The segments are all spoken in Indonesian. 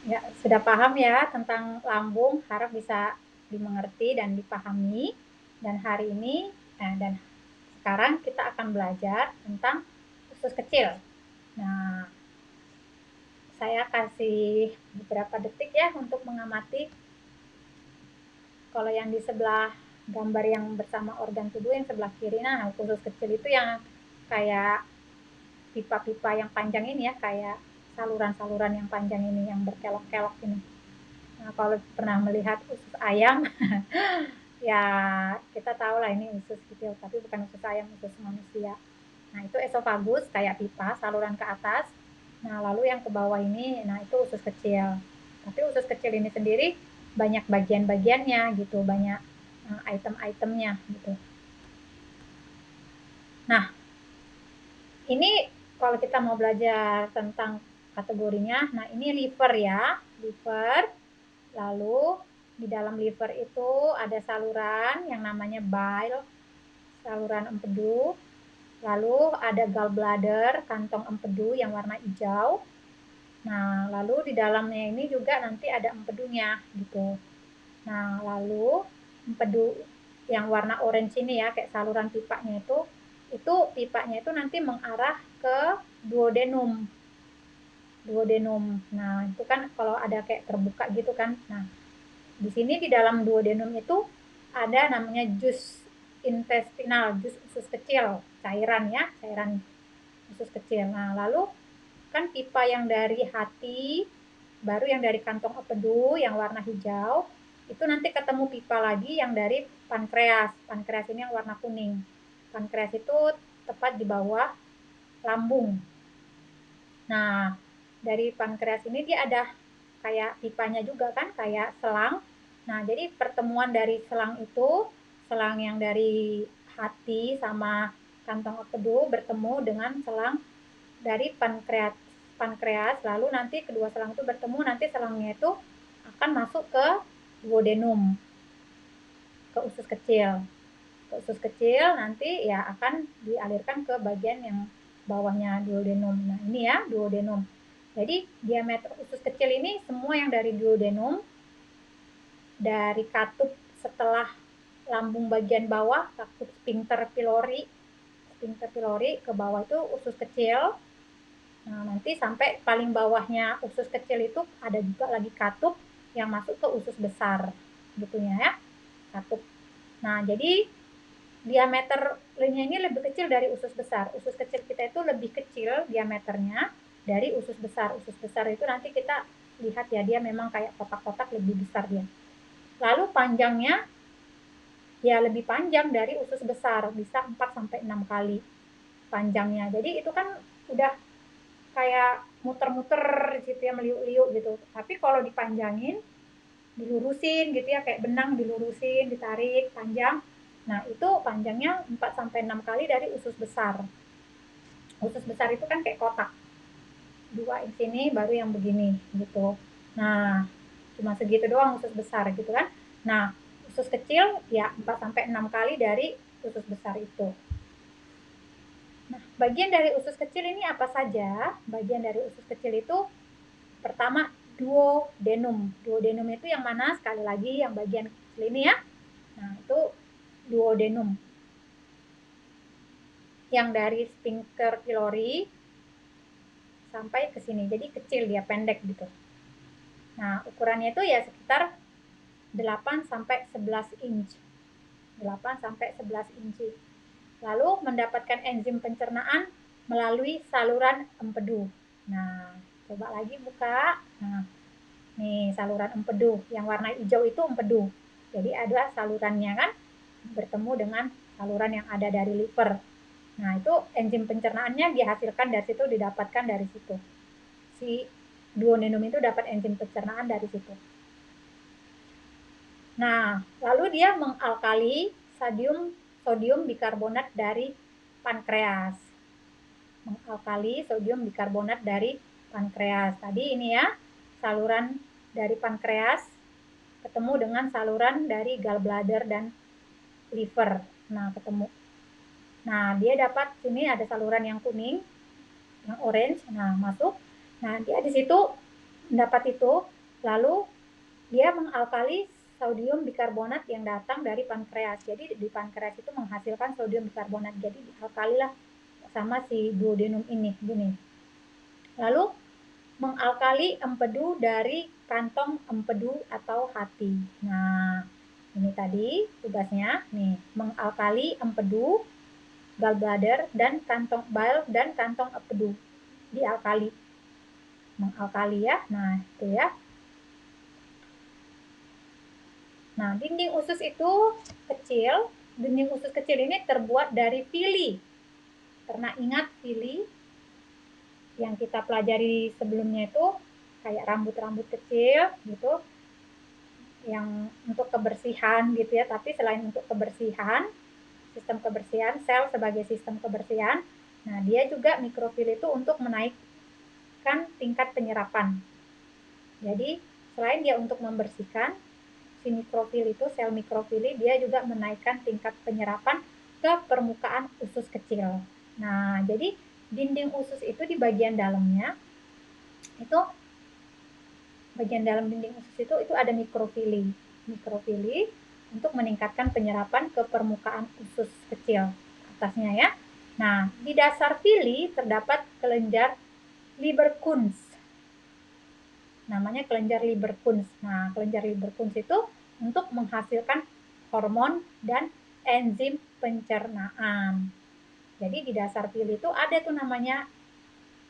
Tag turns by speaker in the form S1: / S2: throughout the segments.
S1: Ya, sudah paham ya tentang lambung, harap bisa dimengerti dan dipahami. Dan hari ini, dan sekarang kita akan belajar tentang usus kecil. Nah, saya kasih beberapa detik ya untuk mengamati. Kalau yang di sebelah gambar yang bersama organ tubuh yang sebelah kiri, nah usus kecil itu yang kayak pipa-pipa yang panjang ini ya, kayak saluran-saluran yang panjang ini, yang berkelok-kelok ini. Nah, kalau pernah melihat usus ayam, ya kita tahu lah ini usus kecil, tapi bukan usus ayam, usus manusia. Nah, itu esofagus kayak pipa, saluran ke atas. Nah, lalu yang ke bawah ini, nah itu usus kecil. Tapi usus kecil ini sendiri banyak bagian-bagiannya gitu, banyak item-itemnya gitu. Nah, ini kalau kita mau belajar tentang kategorinya, nah ini liver ya, liver. Lalu di dalam liver itu ada saluran yang namanya bile, saluran empedu. Lalu ada gallbladder, kantong empedu yang warna hijau. Nah, lalu di dalamnya ini juga nanti ada empedunya gitu. Nah, lalu empedu yang warna orange ini ya, kayak saluran pipanya itu pipanya itu nanti mengarah ke duodenum. Duodenum. Nah, itu kan kalau ada kayak terbuka gitu kan. Nah, di sini di dalam duodenum itu ada namanya jus intestinal, jus usus kecil, cairan ya, cairan usus kecil. Nah, lalu kan pipa yang dari hati, baru yang dari kantong empedu yang warna hijau, itu nanti ketemu pipa lagi yang dari pankreas. Pankreas ini yang warna kuning. Pankreas itu tepat di bawah lambung. Nah, dari pankreas ini dia ada kayak pipanya juga kan, kayak selang. Nah, jadi pertemuan dari selang itu, selang yang dari hati sama kantong empedu bertemu dengan selang dari pankreas. Pankreas, lalu nanti kedua selang itu bertemu, nanti selangnya itu akan masuk ke duodenum, ke usus kecil. Ke usus kecil nanti ya akan dialirkan ke bagian yang bawahnya duodenum. Nah, ini ya duodenum. Jadi diameter usus kecil ini semua yang dari duodenum, dari katup setelah lambung bagian bawah, katup sphincter pylori ke bawah itu usus kecil. Nah, nanti sampai paling bawahnya usus kecil itu ada juga lagi katup yang masuk ke usus besar, gitunya ya, katup. Nah, jadi diameternya ini lebih kecil dari usus besar. Usus kecil kita itu lebih kecil diameternya dari usus besar. Usus besar itu nanti kita lihat ya, dia memang kayak kotak-kotak lebih besar dia. Lalu panjangnya ya lebih panjang dari usus besar, bisa 4 sampai 6 kali panjangnya. Jadi itu kan udah kayak muter-muter gitu ya, meliuk-liuk gitu. Tapi kalau dipanjangin, dilurusin gitu ya, kayak benang dilurusin, ditarik panjang. Nah, itu panjangnya 4 sampai 6 kali dari usus besar. Usus besar itu kan kayak kotak. Dua di sini baru yang begini gitu. Nah, cuma segitu doang usus besar gitu kan. Nah, usus kecil ya 4 sampai 6 kali dari usus besar itu. Nah, bagian dari usus kecil ini apa saja? Bagian dari usus kecil itu pertama duodenum. Duodenum itu yang mana? Sekali lagi yang bagian kecil ini ya. Nah, itu duodenum. Yang dari sphincter pylori sampai ke sini. Jadi kecil dia, pendek gitu. Nah, ukurannya itu ya sekitar 8 sampai 11 inch. 8 sampai 11 inci. Lalu mendapatkan enzim pencernaan melalui saluran empedu. Nah, coba lagi buka. Nah, nih saluran empedu. Yang warna hijau itu empedu. Jadi ada salurannya kan, bertemu dengan saluran yang ada dari liver. Nah, itu enzim pencernaannya dihasilkan dari situ, didapatkan dari situ. Si duodenum itu dapat enzim pencernaan dari situ. Nah, lalu dia mengalkali sodium bikarbonat dari pankreas. Mengalkali sodium bikarbonat dari pankreas. Tadi ini ya, saluran dari pankreas ketemu dengan saluran dari gallbladder dan liver. Nah, ketemu. Nah, dia dapat sini ada saluran yang kuning, yang orange. Nah, masuk. Nah, dia di situ mendapat itu, lalu dia mengalkali sodium bikarbonat yang datang dari pankreas. Jadi di pankreas itu menghasilkan sodium bikarbonat. Jadi dialkalilah sama si duodenum ini, gini. Lalu mengalkali empedu dari kantong empedu atau hati. Nah, ini tadi tugasnya nih, mengalkali empedu, gallbladder dan kantong bile dan kantong empedu. Dialkali. Mengalkali ya. Nah, itu ya. Nah, dinding usus itu kecil. Dinding usus kecil ini terbuat dari pili. Pernah ingat pili yang kita pelajari sebelumnya itu kayak rambut-rambut kecil gitu, yang untuk kebersihan gitu ya. Tapi selain untuk kebersihan, sistem kebersihan, sel sebagai sistem kebersihan, nah dia juga mikrofil itu untuk menaikkan tingkat penyerapan. Jadi selain dia untuk membersihkan, si mikrofil itu, sel mikrofili, dia juga menaikkan tingkat penyerapan ke permukaan usus kecil. Nah, jadi dinding usus itu di bagian dalamnya, itu bagian dalam dinding usus itu ada mikrofili. Mikrofili untuk meningkatkan penyerapan ke permukaan usus kecil atasnya ya. Nah, di dasar fili terdapat kelenjar Lieberkühn. Namanya kelenjar Lieberkühn. Nah, kelenjar Lieberkühn itu untuk menghasilkan hormon dan enzim pencernaan. Jadi di dasar pil itu ada tuh namanya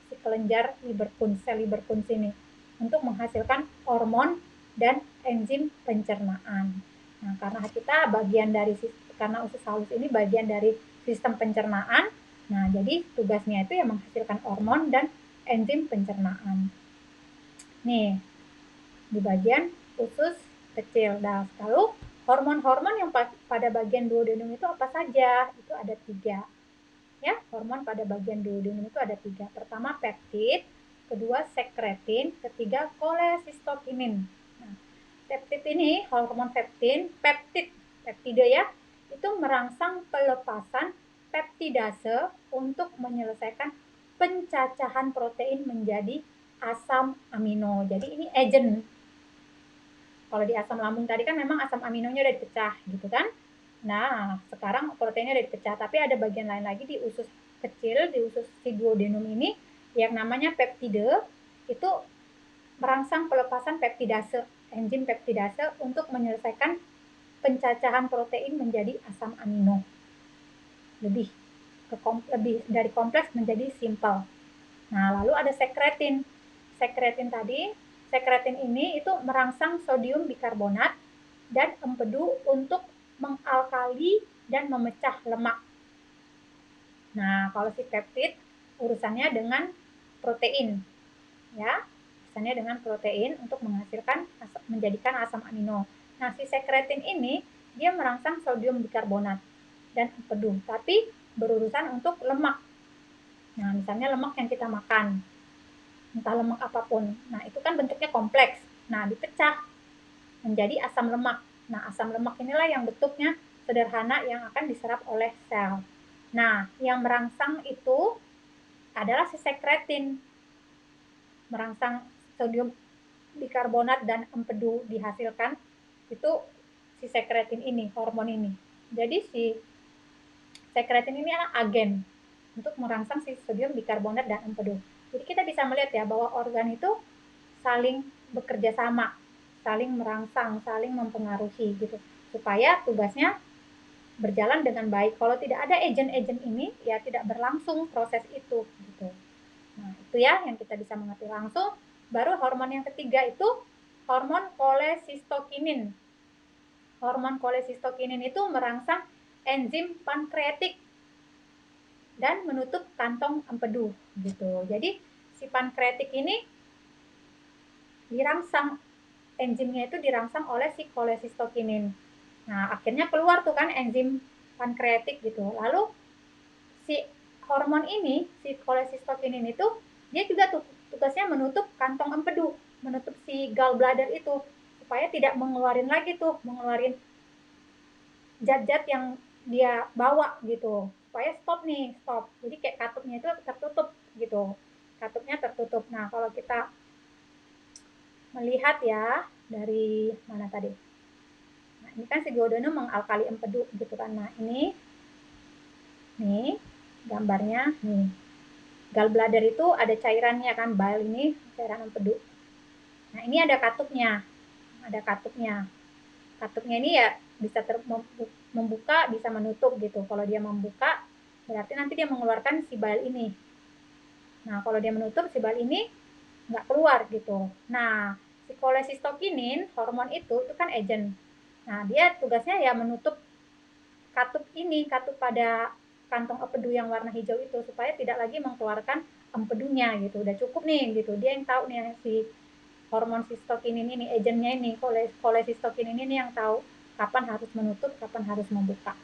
S1: si kelenjar Lieberkühn, sel Lieberkühn ini untuk menghasilkan hormon dan enzim pencernaan. Nah, karena kita bagian dari karena usus halus ini bagian dari sistem pencernaan, nah jadi tugasnya itu yang menghasilkan hormon dan enzim pencernaan. Nih, di bagian usus kecil. Nah, lalu hormon-hormon yang pada bagian duodenum itu apa saja? Itu ada 3. Ya, hormon pada bagian duodenum itu ada 3. Pertama peptid, kedua sekretin, ketiga kolesistokinin. Nah, peptid ini, hormon peptide ya, itu merangsang pelepasan peptidase untuk menyelesaikan pencacahan protein menjadi asam amino. Jadi ini agent. Kalau di asam lambung tadi kan memang asam aminonya udah dipecah gitu kan. Nah, sekarang proteinnya udah dipecah, tapi ada bagian lain lagi di usus kecil, di usus si duodenum ini yang namanya peptide, itu merangsang pelepasan peptidase, enzim peptidase untuk menyelesaikan pencacahan protein menjadi asam amino. Lebih dari kompleks menjadi simpel. Nah, lalu ada sekretin. Sekretin ini itu merangsang sodium bikarbonat dan empedu untuk mengalkali dan memecah lemak. Nah, kalau si peptid urusannya dengan protein, ya, urusannya dengan protein untuk menghasilkan menjadikan asam amino. Nah, si sekretin ini dia merangsang sodium bikarbonat dan empedu, tapi berurusan untuk lemak. Nah, misalnya lemak yang kita makan, entah lemak apapun. Nah, itu kan bentuknya kompleks. Nah, dipecah menjadi asam lemak. Nah, asam lemak inilah yang bentuknya sederhana yang akan diserap oleh sel. Nah, yang merangsang itu adalah si sekretin. Merangsang sodium bikarbonat dan empedu dihasilkan itu si sekretin ini, hormon ini. Jadi si sekretin ini adalah agen untuk merangsang si sodium bikarbonat dan empedu. Jadi kita bisa melihat ya bahwa organ itu saling bekerja sama, saling merangsang, saling mempengaruhi gitu. Supaya tugasnya berjalan dengan baik. Kalau tidak ada agent-agent ini, ya tidak berlangsung proses itu gitu. Nah, itu ya yang kita bisa mengerti langsung. Baru hormon yang ketiga itu hormon kolesistokinin. Hormon kolesistokinin itu merangsang enzim pankreatik dan menutup kantong empedu gitu. Jadi si pankreatik ini dirangsang, enzimnya itu dirangsang oleh si kolesistokinin. Nah, akhirnya keluar tuh kan enzim pankreatik gitu. Lalu si hormon ini, si kolesistokinin itu dia juga tugasnya menutup kantong empedu, menutup si gallbladder itu supaya tidak mengeluarin lagi tuh, mengeluarin zat-zat yang dia bawa gitu. Supaya stop nih, stop. Jadi kayak katupnya itu tertutup gitu. Katupnya tertutup. Nah, kalau kita melihat ya dari mana tadi. Nah, ini kan si duodenum mengalkali empedu gitu kan. Nah, ini nih gambarnya nih. Gallbladder itu ada cairannya kan, bile ini cairan empedu. Nah, ini ada katupnya. Ada katupnya. Katupnya ini ya bisa membuka, bisa menutup gitu. Kalau dia membuka, berarti nanti dia mengeluarkan si bile ini. Nah, kalau dia menutup, si bile ini nggak keluar gitu. Nah, si cholecystokinin, hormon itu kan agent. Nah, dia tugasnya ya menutup katup ini, katup pada kantong empedu yang warna hijau itu supaya tidak lagi mengeluarkan empedunya gitu. Udah cukup nih gitu. Dia yang tahu nih si hormon sitokinin ini, agentnya ini, cholecystokinin ini yang tahu kapan harus menutup, kapan harus membuka.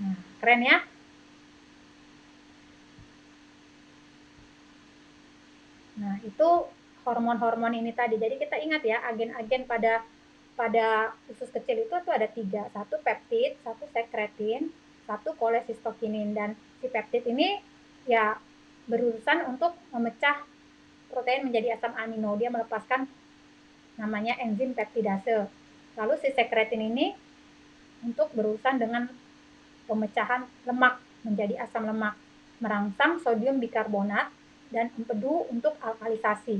S1: Nah, keren ya. Nah, itu hormon-hormon ini tadi. Jadi kita ingat ya, agen-agen pada usus kecil itu tuh ada 3. Satu peptid, satu sekretin, satu cholecystokinin. Dan si peptid ini ya berurusan untuk memecah protein menjadi asam amino. Dia melepaskan namanya enzim peptidase. Lalu si sekretin ini untuk berurusan dengan pemecahan lemak menjadi asam lemak, merangsang sodium bikarbonat dan empedu untuk alkalisasi.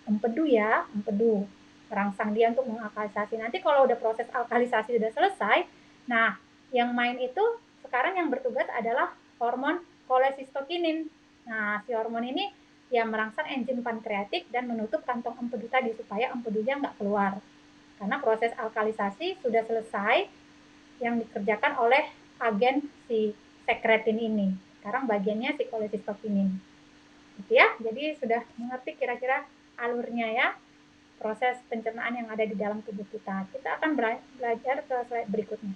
S1: Empedu ya, empedu. Merangsang dia untuk mengalkalisasi. Nanti kalau udah proses alkalisasi sudah selesai, nah yang main itu sekarang yang bertugas adalah hormon cholecystokinin. Nah, si hormon ini yang merangsang enzim pankreatik dan menutup kantong empedu tadi supaya empedunya nggak keluar. Karena proses alkalisasi sudah selesai yang dikerjakan oleh agen si sekretin ini. Sekarang bagiannya si cholecystokinin. Gitu ya. Jadi sudah mengerti kira-kira alurnya ya, proses pencernaan yang ada di dalam tubuh kita. Kita akan belajar ke slide berikutnya.